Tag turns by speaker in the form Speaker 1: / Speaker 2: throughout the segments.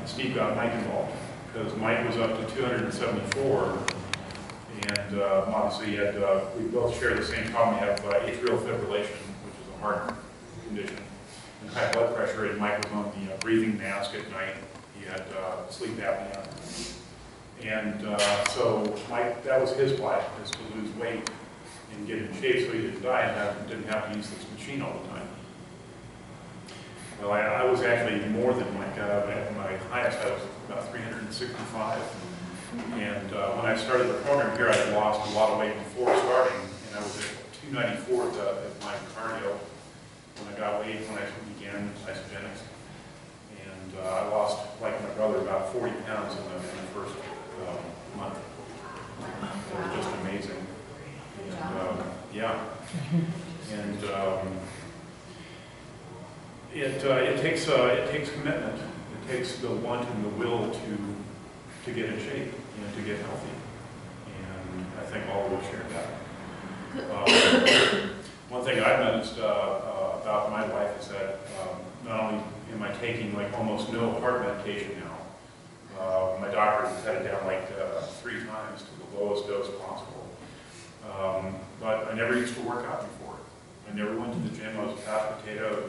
Speaker 1: Steve got Mike involved, because Mike was up to 274, and obviously he had, we both share the same problem. We have atrial fibrillation, which is a heart condition, and high blood pressure, and Mike was on the breathing mask at night. He had sleep apnea. And so Mike, that was his life, is to lose weight and get in shape so he didn't die and didn't have to use this machine all the time. Well, I was actually more than Mike. At my highest, I was about 365. And when I started the program here, I had lost a lot of weight before starting, and I was at 294 at my cardio when I got weight when I began isogenics. And I lost, like my brother, about 40 pounds in the first month. It was just amazing. And, yeah. And it takes commitment. It takes the want and the will to get in shape, to get healthy. And I think all of us share that. One thing I've noticed about my life is that not only am I taking like almost no heart medication now, my doctor has cut it down like 3 times to the lowest dose possible. But I never used to work out before. I never went to the gym. I was a couch potato,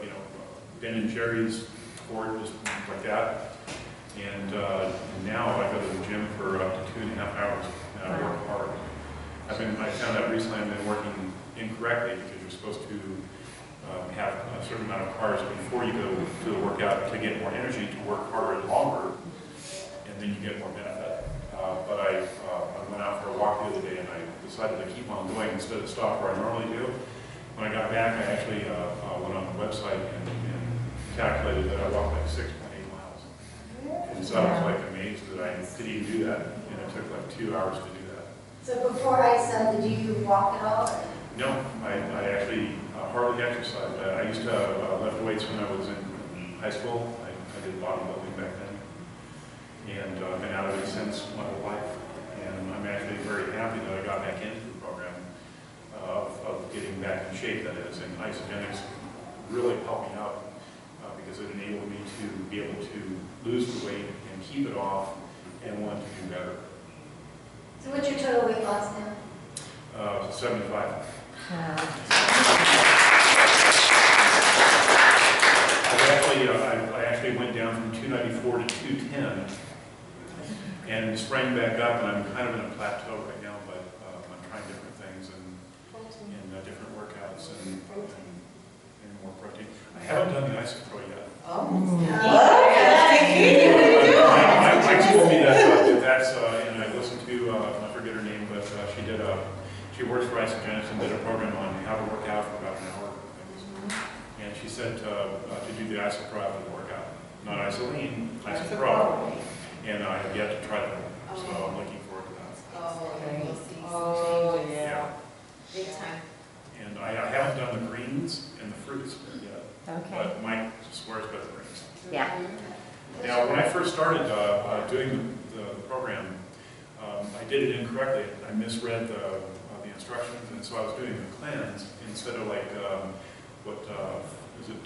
Speaker 1: Ben and Jerry's sport, just like that. And now I go to the gym for up to 2.5 hours, and I work hard. I found out recently I've been working incorrectly, because you're supposed to have a certain amount of carbs before you go to the workout to get more energy, to work harder and longer, and then you get more benefit. But I went out for a walk the other day, and I decided to keep on going instead of stop where I normally do. When I got back, I actually went on the website and calculated that I walked like 6.8 miles. And so I was like amazed that I could even do that, and it took like 2 hours to do that.
Speaker 2: So before ISO, did you walk at all?
Speaker 1: No, I actually hardly exercised. I used to lift weights when I was in high school. I did bodybuilding back then. And I've been out of it since my whole life. And I'm actually very happy that I got back into the program of getting back in shape, that is. And isogenics really helped me out because it enabled me to be able to lose the weight and keep it off and want to do better.
Speaker 2: So what's your total weight loss now?
Speaker 1: 75. I actually went down from 294 to 210 and sprang back up, and I'm kind of in a plateau right now, but I'm trying different things and different workouts and more protein. I haven't done the isopro yet.
Speaker 3: Oh.
Speaker 1: Mike told me that that's, and I listened to, I forget her name, but she works for Isogenics and did a program on how to work out for about an hour. And she said to do the isopro after the workout. Not isoline, isopro. And I have yet to try that. So I'm looking forward to that.
Speaker 3: Oh, okay. We'll see some changes.
Speaker 1: Yeah.
Speaker 3: Big time.
Speaker 1: And I haven't done the greens and the fruits yet.
Speaker 4: Okay.
Speaker 1: But Mike swears by the greens.
Speaker 4: Yeah.
Speaker 1: Now, when I first started doing the program, I did it incorrectly. I misread the instructions, and so I was doing the cleanse instead of like, is it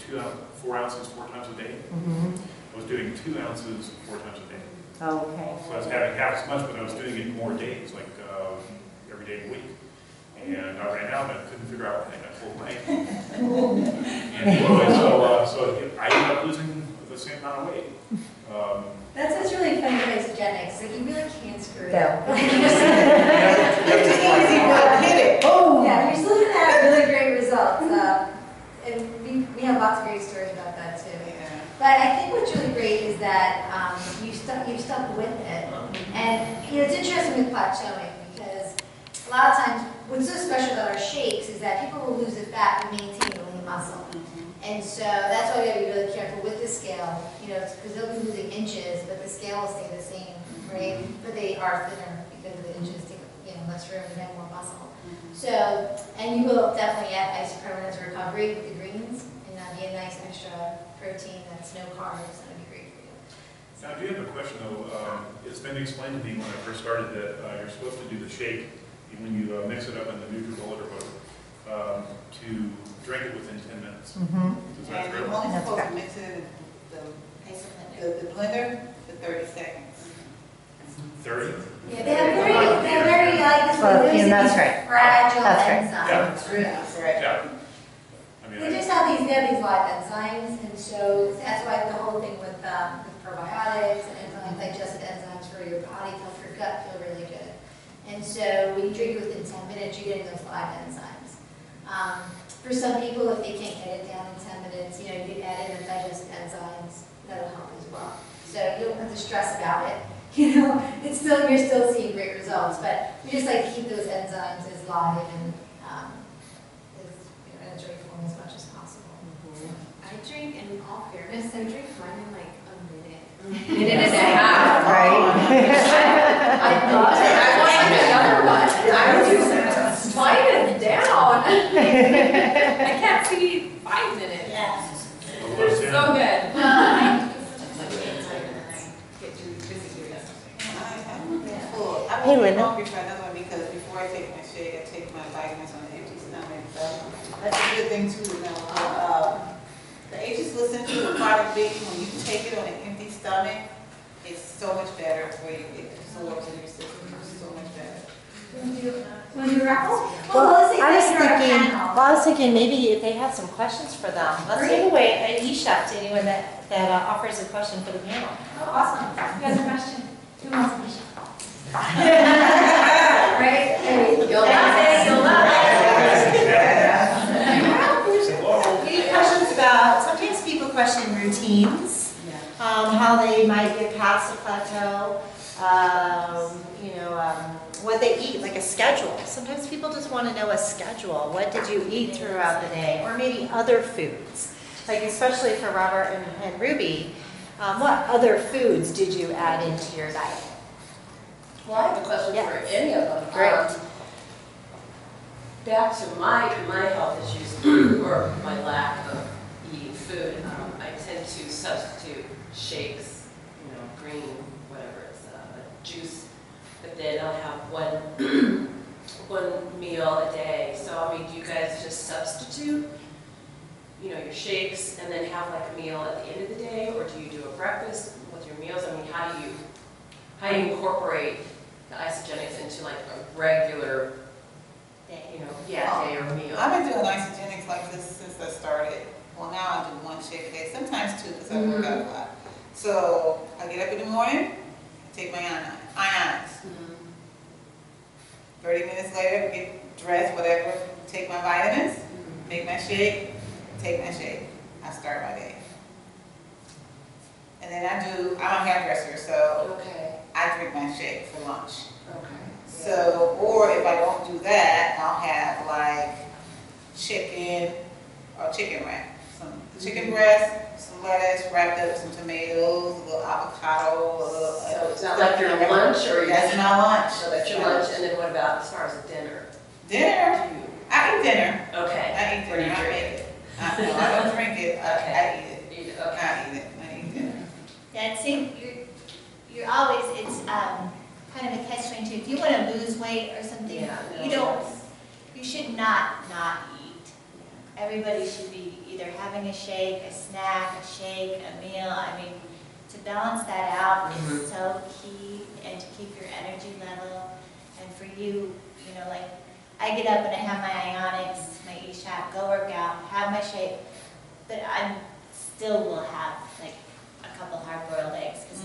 Speaker 1: 4 ounces 4 times a day?
Speaker 4: Mm-hmm.
Speaker 1: I was doing 2 ounces 4 times a day.
Speaker 4: Okay.
Speaker 1: So I was having half as much, but I was doing it more days, like every day of the week. And I ran out, and I couldn't figure out why I pulled my and anyway, so I ended up losing the same amount of weight.
Speaker 2: That's what's really fun about isogenics. Like, you really can't screw it
Speaker 4: No.
Speaker 2: up.
Speaker 3: It's easy, but hit it. Boom.
Speaker 2: Yeah, you're still going to have really great results. And we have lots of great stories about that too.
Speaker 3: Yeah.
Speaker 2: But I think what's really great is that you stuck with it. And it's interesting with plateauing, because a lot of times what's so special about our shakes is that people will lose the fat and maintain the lean muscle. And so that's why we gotta be really careful with the scale, because they'll be losing inches, but the scale will stay the same, right? But they are thinner because the inches take less room and have more muscle. So, and you will definitely add isopermanence recovery with the greens, and that'd be a nice extra protein that's no carbs. That'd be great for you.
Speaker 1: Now, I do have a question though. It's been explained to me when I first started that you're supposed to do the shake when you mix it up in the NutriBullet or whatever, to drink it within 10 minutes.
Speaker 4: Mm-hmm.
Speaker 1: Is that
Speaker 3: And
Speaker 1: true?
Speaker 3: you're only supposed to mix it in the blender, the 30 seconds.
Speaker 1: 30?
Speaker 2: Yeah, they're very like this
Speaker 4: Well,
Speaker 2: one.
Speaker 4: yeah, that's right.
Speaker 2: Fragile
Speaker 4: That's right.
Speaker 2: enzymes.
Speaker 3: Right.
Speaker 1: Yeah. I mean,
Speaker 2: They just have these live enzymes, and so that's why the whole thing with probiotics and enzymes, digestive enzymes for your body, help your gut feel really good. And so when you drink it within 10 minutes, you're getting those live enzymes. For some people, if they can't get it down in 10 minutes, you know, you can add in the digestive enzymes, that'll help as well. So you don't have to stress about it. You know, you're still seeing great results, but we just like to keep those enzymes as live and in a drink form as much as possible.
Speaker 5: I drink, in all fairness, I drink mine in like a minute.
Speaker 2: Minute and a half.
Speaker 5: I thought I wanted another one. I was just sliding down. I can't see 5 minutes.
Speaker 2: Yeah.
Speaker 5: They're so good.
Speaker 4: Hey, Linda.
Speaker 3: I'm hungry for another one because before I take my shake, I take my vitamins on an empty stomach. So that's a good thing too, you know. The ages listen to the product being when you take it on an empty stomach, it's so much better for you. It absorbs in your system. It's so much better.
Speaker 2: Want to do a raffle?
Speaker 4: Well,
Speaker 2: let's say
Speaker 4: I was
Speaker 2: that you're a
Speaker 4: thinking,
Speaker 2: panel.
Speaker 4: well, I was thinking maybe if they have some questions for them. Let's give away an e-shop to anyone that offers a question for the panel.
Speaker 2: Oh, awesome. You guys have a question? Who wants a question? Right?
Speaker 5: You'll love it. You'll love it.
Speaker 4: Any questions about, sometimes people question routines, how they might get past a plateau, what they eat, like a schedule. Sometimes people just want to know a schedule. What did you eat throughout the day? Or maybe other foods. Like especially for Robert and Ruby, what other foods did you add into your diet?
Speaker 6: Well, I have a question
Speaker 4: Yeah.
Speaker 6: for any of them.
Speaker 4: Great.
Speaker 6: Back to my health issues, or my lack of eating food, I tend to substitute shakes, green, whatever it's, a juice, but then I'll have one meal a day. So, I mean, do you guys just substitute, your shakes and then have like a meal at the end of the day, or do you do a breakfast with your meals? I mean, how do you incorporate the isogenics into like a regular day, day or meal?
Speaker 3: I've been doing isogenics like this since I started. Well, now I do one shake a day, sometimes two because I work out a lot. So I get up in the morning, take my ions. 30 minutes later, get dressed, whatever, take my vitamins, make my shake, take my shake. I start my day. And then I'm a hairdresser, so
Speaker 6: Okay.
Speaker 3: I drink my shake for lunch.
Speaker 6: Okay.
Speaker 3: So, or if I don't do that, I'll have like chicken or chicken wrap. Some chicken breast, some lettuce, wrapped up with some tomatoes, a little avocado, a little.
Speaker 6: So it's not like your lunch, or
Speaker 3: That's my lunch.
Speaker 6: So that's your lunch, and then what about as far as dinner?
Speaker 3: Dinner.
Speaker 6: Do you-
Speaker 3: I eat dinner.
Speaker 6: Okay.
Speaker 3: I eat
Speaker 6: Or do you
Speaker 3: dinner. I
Speaker 6: drink
Speaker 3: make
Speaker 6: it?
Speaker 3: it. No, I don't drink it. I eat it.
Speaker 6: Eat it,
Speaker 3: I
Speaker 6: okay.
Speaker 3: eat it. I eat dinner.
Speaker 7: Yeah, and see, you're always, it's kind of a catch-22. If you want to lose weight or something, you should not eat. Everybody should be either having a shake, a snack, a shake, a meal. I mean, to balance that out is so key, and to keep your energy level. And for you, like, I get up and I have my ionics, my e-shot, go work out, have my shake, but I still will have like a couple hard-boiled eggs because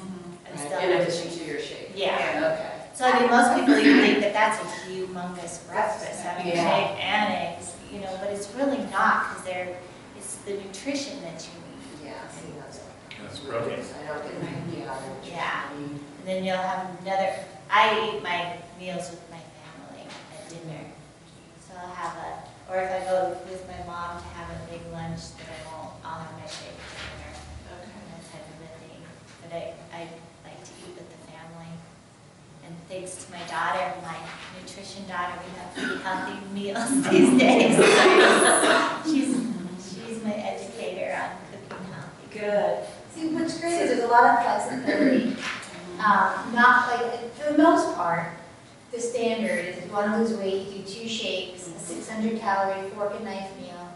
Speaker 7: I'm still
Speaker 6: In addition to your shake?
Speaker 7: Yeah.
Speaker 6: Okay.
Speaker 7: So I mean, most people you think that that's a humongous breakfast, having a shake and eggs, but it's really not, because it's the nutrition that you need.
Speaker 6: Yeah, see,
Speaker 1: That's protein.
Speaker 6: I don't get my,
Speaker 7: Yeah. And then you'll have I eat my meals with my family at dinner. So I'll have or if I go with my mom to have a big lunch, then I'll have my shake for dinner.
Speaker 6: Okay.
Speaker 7: That type of a thing. But I like to eat with the family. And thanks to my daughter, my nutrition daughter, we have pretty healthy meals these days. She's my educator on cooking healthy.
Speaker 6: Good.
Speaker 2: See, what's great is there's a lot of flexibility. Not like, for the most part, the standard is if you want to lose weight, you do 2 shakes, a 600 calorie fork and knife meal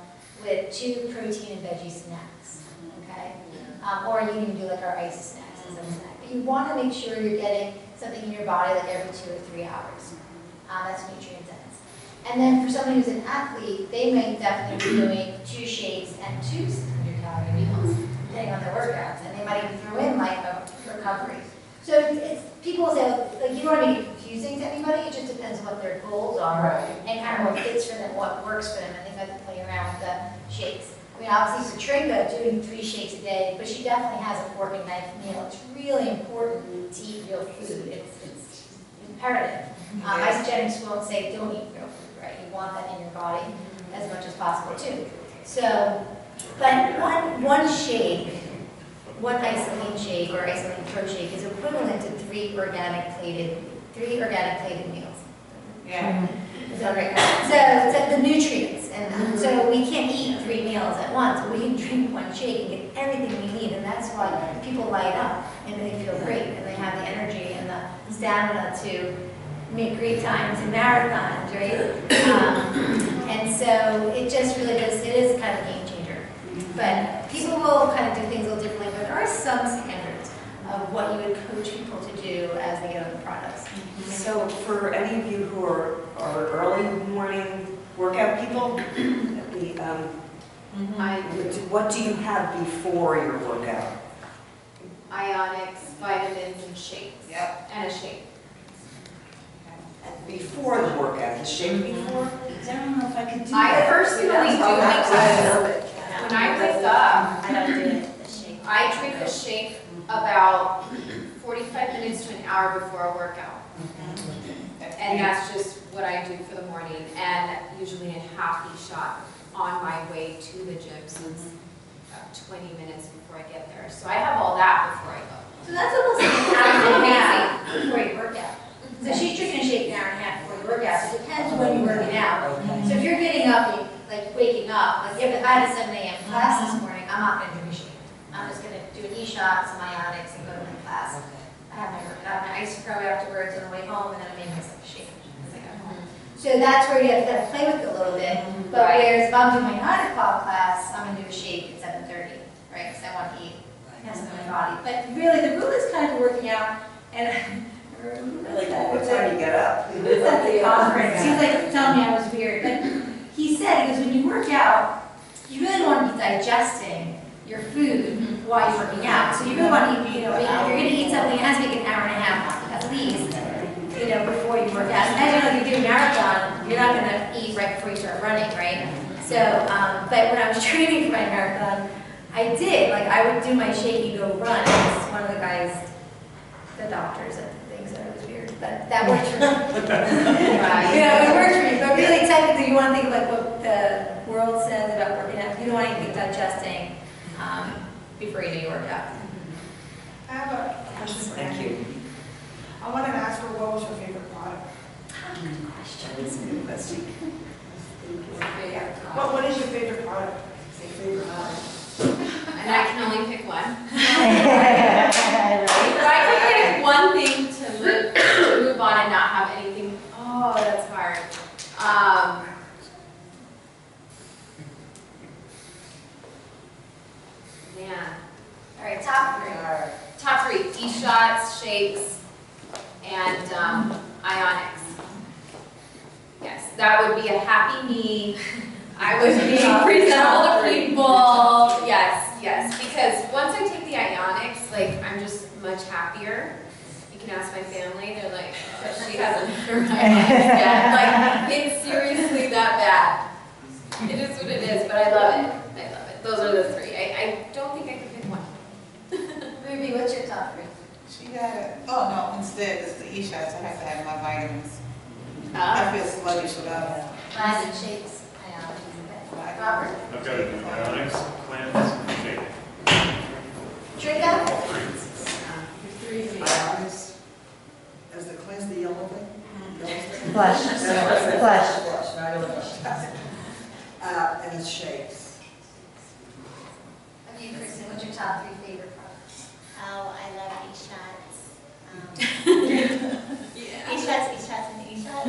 Speaker 2: with 2 protein and veggie snacks, okay? Or you can do like our ice snacks. as a snack. But you want to make sure you're getting something in your body like every 2 or 3 hours. That's nutrient dense. And then for somebody who's an athlete, they may definitely be doing 2 shakes and 2 100-calorie meals, depending on their workouts. And they might even throw in like a recovery. So it's people say, like, you don't want to make it confusing to anybody. It just depends on what their goals are and kind of what fits for them, what works for them. And they have to play around with the shakes. I mean, obviously for Tinka, doing 3 shakes a day, but she definitely has a fork and knife meal. It's really important to eat real food. It's imperative. Isogenics won't say don't eat real food, right? You want that in your body as much as possible too. So, but one shake, one isolate shake or isolate pro shake is equivalent to 3 organic plated meals.
Speaker 3: Yeah.
Speaker 2: So, it's like the nutrients, and so we can't eat 3 meals at once, but we can drink 1 shake and get everything we need, and that's why people light up and they feel great, and they have the energy and the stamina to make great times in marathons, right? And so it just really does, it is kind of a game changer. But people will kind of do things a little differently, but there are some standards of what you would coach people to do as they get on the products.
Speaker 8: So for any of you who are early morning workout people, what do you have before your workout?
Speaker 5: Ionics, vitamins, and shakes.
Speaker 3: Yep.
Speaker 5: And a shake.
Speaker 8: Before the workout, the shake before? I don't know if I could do
Speaker 5: I
Speaker 8: that.
Speaker 5: personally do because when I wake up,
Speaker 7: I don't do it, the shake.
Speaker 5: I drink a shake about 45 minutes to an hour before a workout. And that's just what I do for the morning, and usually a half shot on my way to the gym, so it's about 20 minutes before I get there. So I have all that before I go.
Speaker 2: So that's almost like an hour and a half before you work out. So she's drinking a shake an hour and a half before you work out. So it depends when you're working out. So if you're getting up, like waking up, like if I had a 7 a.m. class this morning, I'm not going to drink a shake. I'm just going to do an e-shot, some ionics, and go to my class. I have my ice probably afterwards on the way home, and then I make myself a shake as I go home. So that's where you have to kind of play with it a little bit. But whereas if I'm doing my 9 o'clock class, I'm going to do a shake at 7:30, right? Because I want to eat, test my body. But really, the rule is kind of working out. And
Speaker 8: Like, what time you get up?
Speaker 2: It was at the conference. He was like telling me I was weird. But he said, because when you work out, you really want to be digesting your food while you're working out. So you really want to eat, if you're going to eat something, it has to take an hour and a half at least, before you work out. And as you know, if you do a marathon, you're not going to eat right before you start running, right? So, but when I was training for my marathon, I did. Like, I would do my shake and go run. It's one of the guys, the doctors that thinks that I was weird, but that worked for me. It worked for me. But really, technically, you want to think of like what the world says about working out. You don't want anything digesting before you do your workout.
Speaker 9: I have a question for
Speaker 8: Thank you.
Speaker 9: I wanted to ask her, what was her favorite product?
Speaker 8: Good question.
Speaker 9: What is your favorite product? Favorite product?
Speaker 5: And I can only pick one. If I could pick one thing to move on and not have anything, oh, that's hard. Man. All right, top 3. Top 3, e-shots, shakes, and ionics. Yes, that would be a happy me. I would be presentable to people. Yes, because once I take the ionics, like, I'm just much happier. You can ask my family, they're like, she hasn't heard ionics yet. Like, it's seriously that bad. It is what it is, but I love it. Those are the 3. I don't think I could pick one.
Speaker 2: Ruby, what's your top 3?
Speaker 3: She got it. Oh, no, instead, it's the e-shots. I have to have my vitamins. I feel sluggish without them.
Speaker 2: Mine and shakes. Robert?
Speaker 1: I've got to do ionics, cleanse, and shake.
Speaker 2: Tinka?
Speaker 1: All 3.
Speaker 9: Is the cleanse the yellow thing?
Speaker 4: Flush. Flush.
Speaker 9: Flush, not really flush. And it's shakes.
Speaker 2: Okay, Kristen, what's your top 3 favorite products?
Speaker 7: Oh, I love e-shots.
Speaker 5: Yeah.
Speaker 7: E-shots, and e-shots.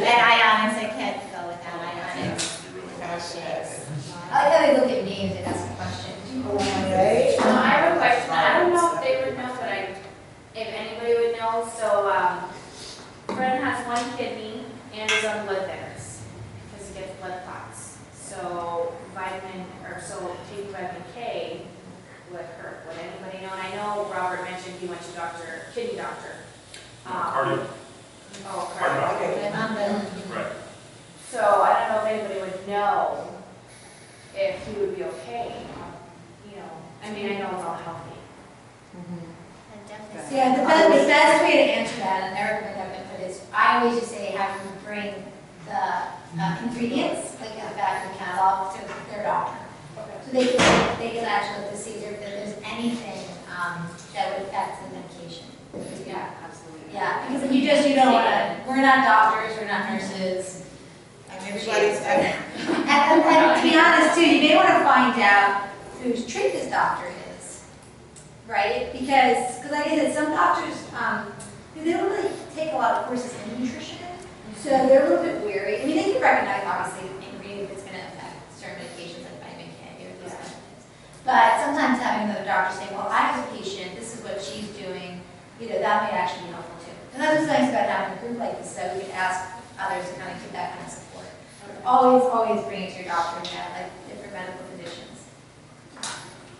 Speaker 7: And ionics, I can't go without ionics.
Speaker 3: You really have to.
Speaker 2: I like how they look at names and that's
Speaker 5: vitamin K would hurt. Would anybody know? And I know Robert mentioned he went to kidney doctor.
Speaker 1: Cardio.
Speaker 5: Oh,
Speaker 1: Heart
Speaker 5: cardio.
Speaker 1: doctor. Right.
Speaker 5: So I don't know if anybody would know if he would be okay. You know, I mean, I know it's all healthy.
Speaker 7: And definitely.
Speaker 2: Yeah, the best way to answer that, and Eric might have input, is I always just say have them bring the ingredients, like at the back of the catalog, to their doctor. So they can actually look to see if there's anything that would affect the medication.
Speaker 5: Yeah, absolutely.
Speaker 2: Yeah, because if you don't want to, we're not doctors, we're not nurses.
Speaker 3: And everybody's,
Speaker 2: And to be honest too, you may want to find out whose treat this doctor is, right? Because like I said, some doctors, they don't really take a lot of courses in nutrition, so they're a little bit weary. I mean, they can recognize obviously the ingredient that's going to affect certain medications like vitamin K or those kind of things. But sometimes having another doctor say, well, I have a patient, this is what she's doing, that may actually be helpful too. And that's what's nice about having a group like this, so we can ask others to kind of give that kind of support. Always bring it to your doctor and like different medical conditions.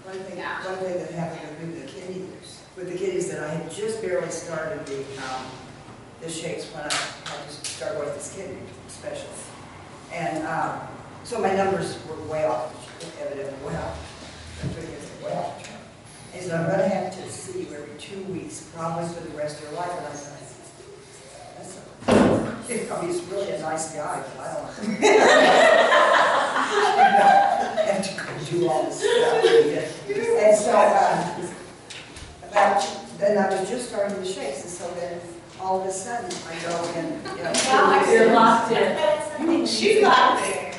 Speaker 9: One thing that happened with the kidneys that I had just barely started the shakes when I had to start with this kidney specialist. And so my numbers were way off, evidently way off. Way off. And so I'm going to have to see you every 2 weeks, probably for the rest of your life. And I said, he's really a nice guy, but I don't have to go do all this stuff. And so, then I was just starting the shakes, and so then all of a sudden I go and,
Speaker 5: You're locked in.
Speaker 3: she's locked in.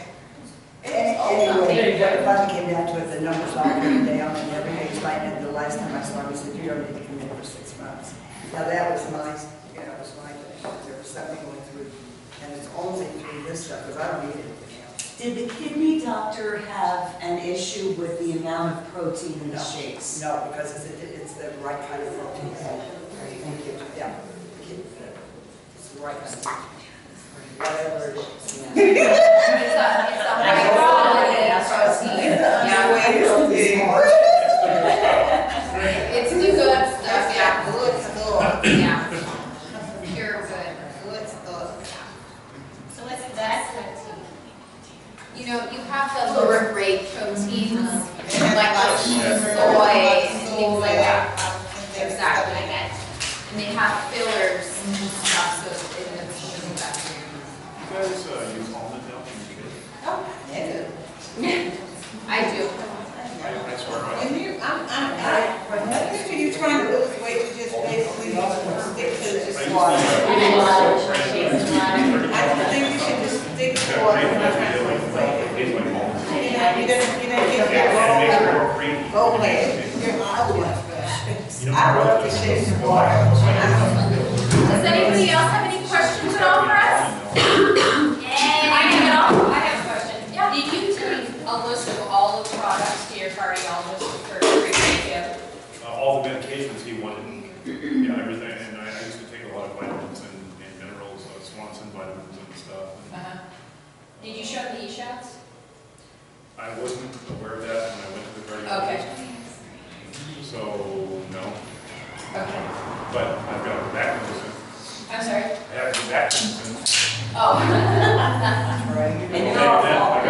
Speaker 9: Anyway, when it finally came down to it, the numbers all came down, and everything's fine. And the last time I saw him, he said, "You don't need to come in for 6 months." Now that was nice, was my thing. There was something going through, and it's only through this stuff because I don't need anything else.
Speaker 8: Did the kidney doctor have an issue with the amount of protein in the shakes?
Speaker 9: No, because it's the right kind of protein. Thank you. Yeah, it's the right kind of protein. Whatever it is.
Speaker 5: It's a high quality protein. It's the good stuff, yeah.
Speaker 3: Good stuff.
Speaker 5: Yeah. Pure good.
Speaker 3: Good stuff.
Speaker 7: So what's the best?
Speaker 5: You have the lower grade proteins, like soy and things like that. Exactly. And they have fillers and stuff, so it ends up being better.
Speaker 1: You guys use almond milk in your kids?
Speaker 3: Oh, yeah.
Speaker 5: I do.
Speaker 1: I swear by it.
Speaker 3: And I picture you trying to lose weight, you just basically stick to just
Speaker 1: I
Speaker 3: water.
Speaker 1: used
Speaker 3: I think you should just stick to water when you're trying to lose weight. You didn't get your go ahead. I love to shake some water.
Speaker 5: Does anybody else have any questions at all for us? I have a question. Yeah. Did you take a list of all the products to your cardiologist for review?
Speaker 1: All the medications he wanted, everything, and I used to take a lot of vitamins and minerals, Swanson vitamins and stuff.
Speaker 5: Did you show the e-shots?
Speaker 1: I wasn't aware of that when I went to the cardiologist.
Speaker 5: Okay.
Speaker 1: So, no.
Speaker 5: Okay.
Speaker 1: But I've got back medicine.
Speaker 5: I'm sorry?
Speaker 1: I have back medicine.
Speaker 5: Oh.
Speaker 8: And you're
Speaker 1: I
Speaker 8: off
Speaker 1: got
Speaker 8: all,
Speaker 1: a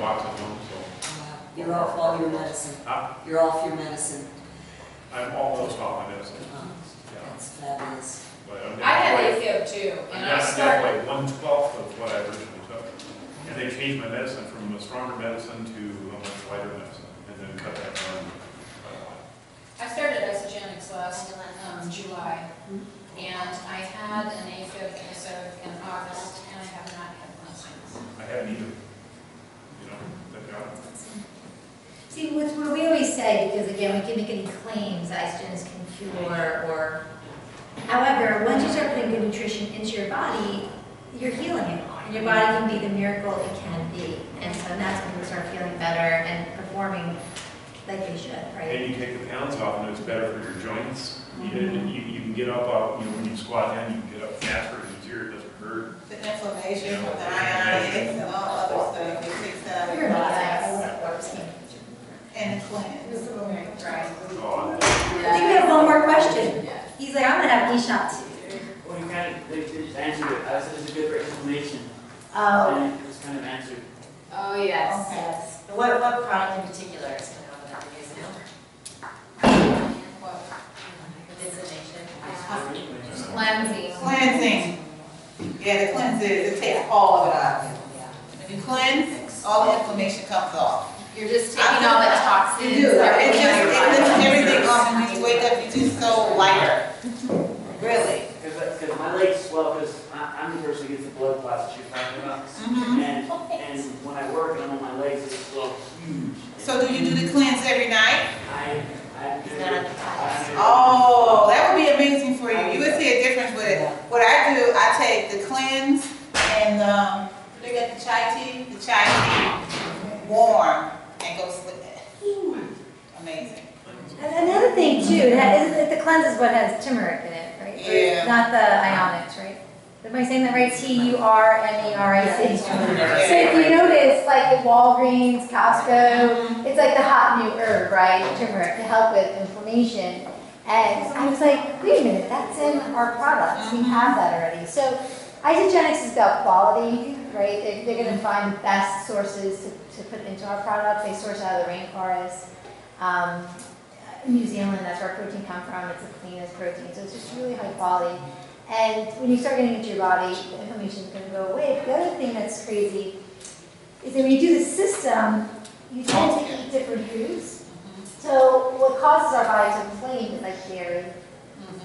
Speaker 1: box at home, so.
Speaker 8: you're off all your medicine.
Speaker 1: Huh?
Speaker 8: You're off your medicine.
Speaker 1: I'm almost off my medicine.
Speaker 8: Oh,
Speaker 1: Yeah.
Speaker 8: that's fabulous.
Speaker 1: But I'm
Speaker 5: I had
Speaker 1: down
Speaker 5: AFib too,
Speaker 1: I'm
Speaker 5: and
Speaker 1: down
Speaker 5: I
Speaker 1: to
Speaker 5: started.
Speaker 1: like 1/12 of what I originally took. And they changed my medicine from a stronger medicine to a much lighter medicine, and then cut that down by a lot.
Speaker 10: I started isogenics last July, and I had an AFib episode in August, and I have not had one since.
Speaker 1: I haven't either. Thank God.
Speaker 2: See, what we always say, because again, we can make any claims that estrogens can cure or, however, once you start putting good nutrition into your body, you're healing it. And your body can be the miracle it can be. And so that's when you start feeling better and performing like they should, right?
Speaker 1: And you take the pounds off, and it's better for your joints. You can get up, when you squat down, you can get up faster and easier, it doesn't hurt.
Speaker 3: The inflammation from the ionics and all other stuff, it takes that out of
Speaker 2: You're
Speaker 3: your
Speaker 2: not
Speaker 3: body.
Speaker 2: that.
Speaker 3: and the cleanse.
Speaker 10: Right.
Speaker 1: Oh,
Speaker 2: I think we have one more question. He's like, I'm gonna have an e-shot too.
Speaker 11: Well, you kind of, they just answered it. I said it's a good explanation.
Speaker 2: Oh,
Speaker 11: And it was kind of answered.
Speaker 5: Oh, yes.
Speaker 4: Yes. What product in particular is going to help with that? Do you know?
Speaker 10: What?
Speaker 4: Information.
Speaker 5: Cleansing.
Speaker 3: Cleansing. Yeah, the cleanses, it takes all of it out. When you cleanse, all the inflammation comes off.
Speaker 5: You're just taking all the toxins,
Speaker 3: You do. It
Speaker 5: everything out of your
Speaker 3: just, it lifts
Speaker 5: body.
Speaker 3: everything off, and when you wake up, you just so lighter. Really.
Speaker 11: Because my legs swell, because I'm the person who gets the blood clots that you're talking about.
Speaker 3: Mhm.
Speaker 11: And when I work and I'm on my legs, it swell huge.
Speaker 3: So do you do the cleanse every night?
Speaker 11: I
Speaker 4: He's not at the time.
Speaker 3: Oh, that would be amazing for you. You would see a difference with it. What I do, I take the cleanse and, they got the chai tea warm and go sleep. Amazing.
Speaker 2: and another thing too, the cleanse is what has turmeric in it, right? Or
Speaker 3: Yeah.
Speaker 2: not the ionics, right? Am I saying that right? Turmeric. So if you notice, like at Walgreens, Costco, it's like the hot new herb, right? Turmeric to help with inflammation. And I was like, wait a minute, that's in our products. We have that already. So isogenics is about quality, right? They're going to find the best sources to put into our product. They source out of the rainforest. New Zealand, that's where protein comes from. It's the cleanest protein. So it's just really high quality. And when you start getting into your body, the inflammation is going to go away. But the other thing that's crazy is that when you do the system, you tend to eat different foods. So what causes our body to inflame is like dairy,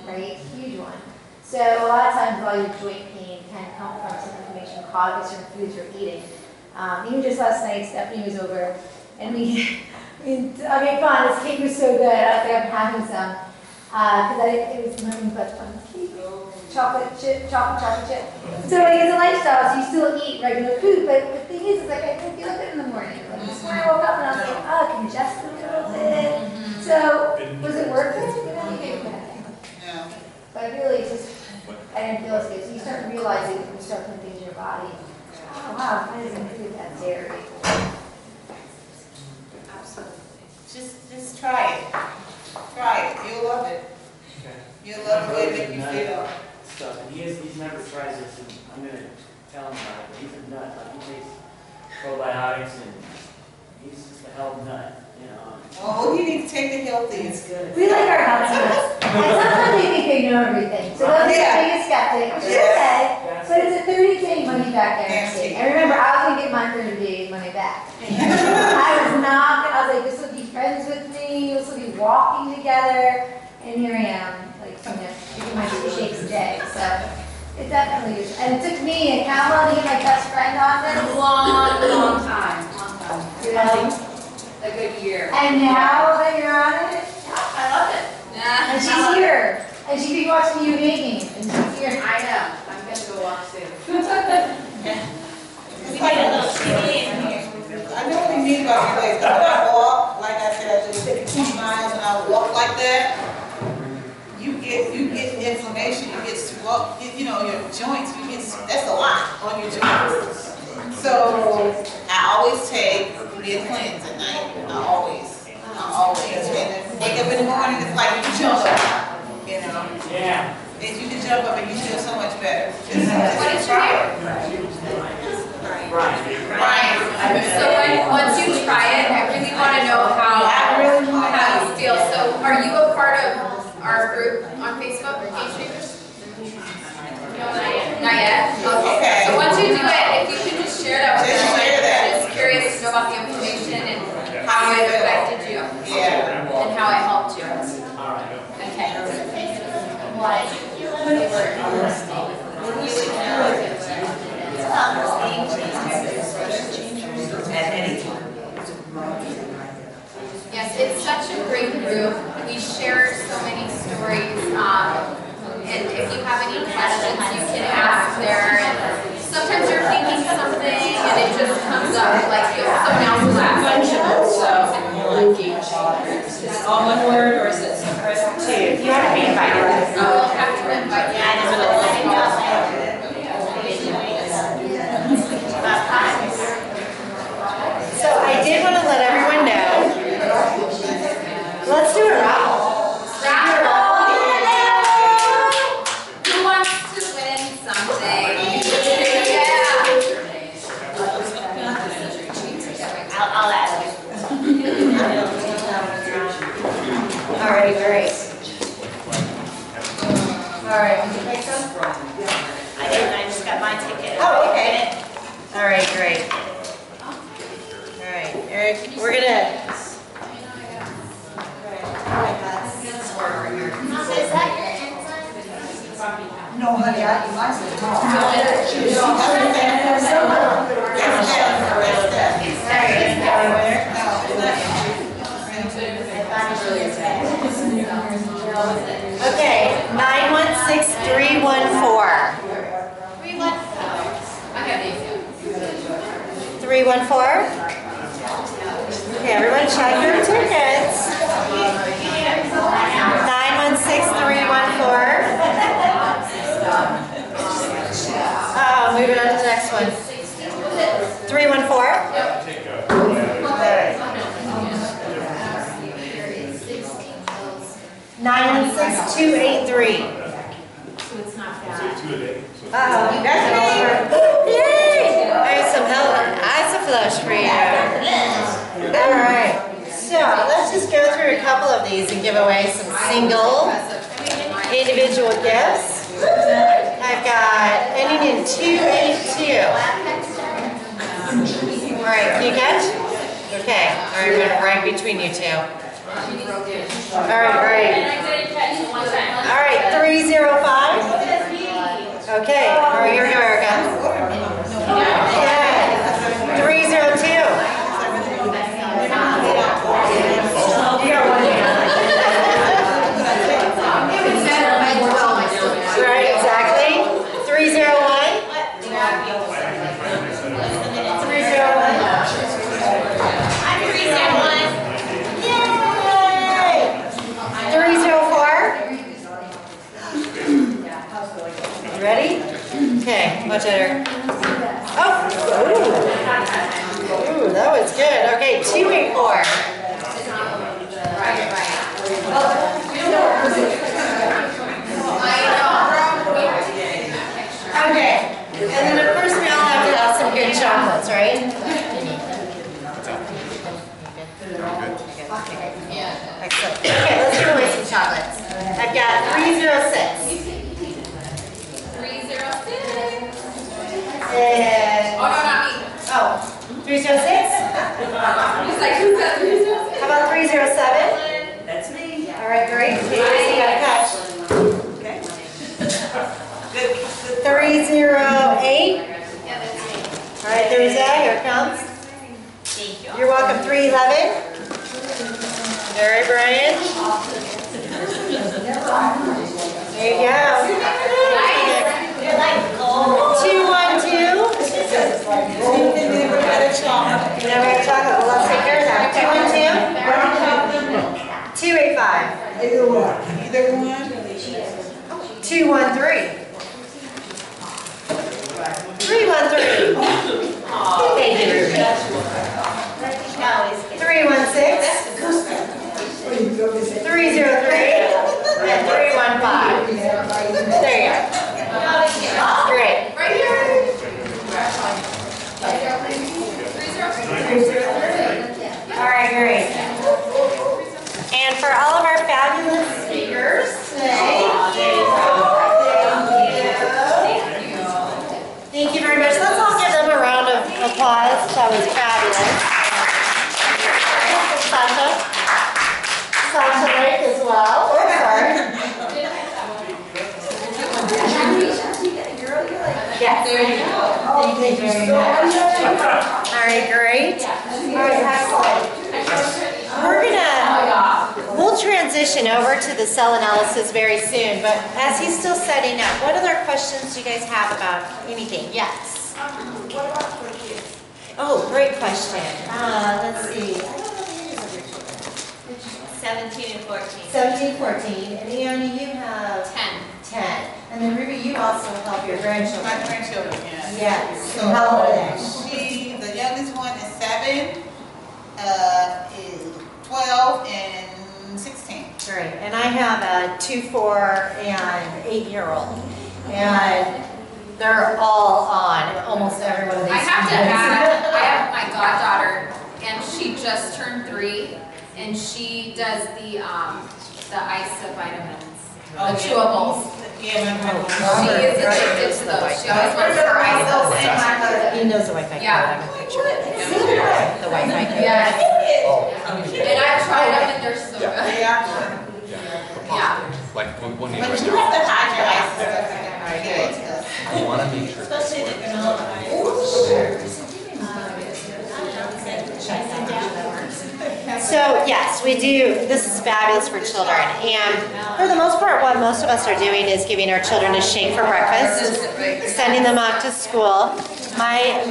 Speaker 2: right? Huge one. So a lot of times, a lot of your joint pain can come from some inflammation caused by certain foods you're eating. Even just last night, Stephanie was over, and we made fun. This cake was so good. I was like, I'm having some. Because it was nothing but cake. Chocolate chip. So it's a lifestyle, so you still eat regular food, but the thing is like I couldn't feel good in the morning. Like this morning I woke up and I was like, oh, congested a little bit. So was it worth it? You know, you get that.
Speaker 3: Yeah.
Speaker 2: But really, it's just I didn't feel as good. So you start realizing when you start putting things in your body. Oh wow, I didn't include that dairy.
Speaker 3: Absolutely. Just try it. Try it. You'll love it. You'll love the way it makes you feel.
Speaker 11: Stuff, and he's never tried this, and I'm gonna tell him about it. But he's a nut. Like he takes probiotics, and he's just a hell nut. You know.
Speaker 3: Oh, you need to take the healthy. It's good.
Speaker 2: We like our healthy nuts. And sometimes they think they know everything. So they'll be the biggest skeptic, which is okay. But it's a 30-day money back guarantee. And remember, I was going to get my 30-day money back. I was like, this will be friends with me, this will be walking together. And here I am, like, doing my 2 shakes a day. So it definitely is. And it took me and how long to get my best friend on this?
Speaker 5: Long time.
Speaker 2: You know?
Speaker 5: A good year.
Speaker 2: And now that you're on it,
Speaker 5: I love it.
Speaker 2: and she's here. And she'll be watching you making. And she's here.
Speaker 5: I know. I'm gonna go walk soon.
Speaker 3: We need a little TV in here. I know what you mean about your legs. When I walk, like I said, I do 20 miles and I walk like that. You get inflammation, you get swell, you know, your joints, that's a lot on your joints. So I always take me a cleanse at night. I always. And then wake up in the morning, it's like you jump up, you know.
Speaker 11: Yeah.
Speaker 3: And you can jump up and you feel so much better.
Speaker 5: What is your name?
Speaker 11: Brian.
Speaker 5: So once you try it, I really want to know how you feel. So are you a part of our group on Facebook, Game Changers? No, not yet. Okay. So once you do it, if you could just share that with us. I'm just curious to know about the information and how it affected you.
Speaker 3: Yeah.
Speaker 5: And how it helped you.
Speaker 11: All right.
Speaker 5: Yes, it's such a great group. We share so many stories. And if you have any questions, you can ask there. And sometimes you're thinking something and it just comes up like someone else will ask.
Speaker 6: Is it all one word or is it separate?
Speaker 4: You have to be invited.
Speaker 5: I'll have to invite you.
Speaker 4: So I did want to let everyone know right, great. All right, did you make some?
Speaker 7: I didn't, I just got my ticket.
Speaker 4: Oh, okay. All right, great. All right, Eric, we're gonna.
Speaker 7: So is that your enzyme?
Speaker 9: No, honey, mine's the top.
Speaker 4: Okay, 916314. 314? Okay, everyone check your tickets. 916314. Moving on to the next one. 314? Alright. 916283.
Speaker 5: So it's not bad.
Speaker 4: Uh-oh, you guys are all over. Yay! I have some Isoflush for you. All right, so let's just go through a couple of these and give away some single individual gifts. I've got ending in 282. All right, can you catch? Okay, all right, we're right between you two. All right, great. All right, 305. Okay, all right, here we go, Erica. Okay, 302. You got one. Right, exactly. 301. 301.
Speaker 7: I'm 301.
Speaker 4: Yay! 304. You ready? Okay, watch out, Eric. Oh! Ooh, that was good. Okay, 284. Okay, and then of course we all have to have some good chocolates, right? Excellent. Okay, let's give away some chocolates. I've got 306.
Speaker 5: 306.
Speaker 4: And,
Speaker 5: Oh, no, not me.
Speaker 4: oh, 306?
Speaker 5: He's like, who's that 306?
Speaker 4: How about 307?
Speaker 9: That's me.
Speaker 4: All right, great. You got a catch.
Speaker 9: Okay. Good.
Speaker 4: 308.
Speaker 5: Yeah, that's me.
Speaker 4: All right, there's that. Here it comes.
Speaker 7: Thank you.
Speaker 4: You're welcome. 311. All right, Brian. There you go.
Speaker 7: You're like gold.
Speaker 4: 212. Never had a chocolate. Well, let's take care of that. 212. 285.
Speaker 3: Either one.
Speaker 4: 213. 313. Thank you, Ruby. 316. 303. And 315. There you go. Great.
Speaker 5: Right here. 303.
Speaker 4: All right, great. And for all of our fabulous speakers today, thank you very much. Let's all give them a round of applause. That was fabulous. Sasha. Sasha Lake as well. Oh, sorry. Yes. There you go. Thank you very much. All right, great. All right, excellent. We'll transition over to the cell analysis very soon, but as he's still setting up, what other questions do you guys have about anything? Yes?
Speaker 3: What about for kids?
Speaker 4: Oh, great question. Let's see.
Speaker 7: 17 and 14.
Speaker 4: 17, 14, and Ione, you have
Speaker 5: 10.
Speaker 4: 10. And then Ruby, you also help your grandchildren.
Speaker 3: My grandchildren, yeah.
Speaker 4: Yes.
Speaker 3: So,
Speaker 4: How old are they?
Speaker 3: the youngest one is 7, is 12, and 16.
Speaker 4: Great. And I have a 2, 4, and 8-year-old. And they're all on almost every one of these.
Speaker 5: I have to add, I have my goddaughter, and she just turned 3, and she does the the ISA vitamins,
Speaker 3: Oh,
Speaker 5: the chewables.
Speaker 3: Yeah,
Speaker 5: She is addicted to those. She always wants her ISA.
Speaker 4: He knows the Wi-Fi code.
Speaker 5: Yeah.
Speaker 4: I'm gonna picture it. The Wi-Fi code.
Speaker 5: Yes. And I've tried them and they're so good.
Speaker 3: They are.
Speaker 5: Yeah.
Speaker 12: Like one day.
Speaker 3: But you have to hide your eyes and stuff like that.
Speaker 12: I want to make sure.
Speaker 3: Especially the granola.
Speaker 4: So yes, we do, this is fabulous for children, and for the most part, what most of us are doing is giving our children a shake for breakfast, sending them off to school. My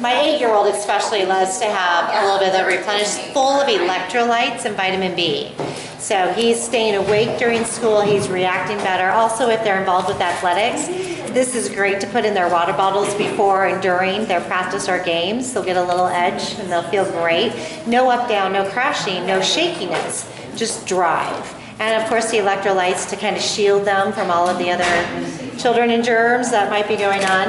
Speaker 4: 8-year-old especially loves to have a little bit of replenish, full of electrolytes and vitamin B. So he's staying awake during school, he's reacting better. Also, if they're involved with athletics, this is great to put in their water bottles before and during their practice or games. They'll get a little edge and they'll feel great. No up, down, no crashing, no shakiness, just drive. And of course the electrolytes to kind of shield them from all of the other children and germs that might be going on.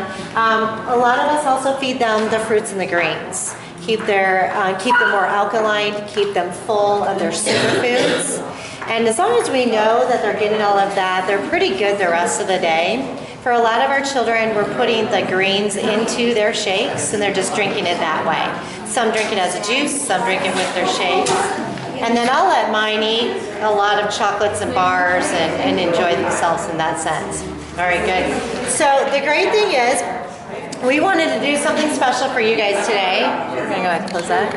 Speaker 4: A lot of us also feed them the fruits and the greens. Keep them more alkaline, keep them full of their superfoods. And as long as we know that they're getting all of that, they're pretty good the rest of the day. For a lot of our children, we're putting the greens into their shakes and they're just drinking it that way. Some drink it as a juice, some drink it with their shakes. And then I'll let mine eat a lot of chocolates and bars and enjoy themselves in that sense. All right, good. So the great thing is, we wanted to do something special for you guys today. We're gonna go ahead and close that.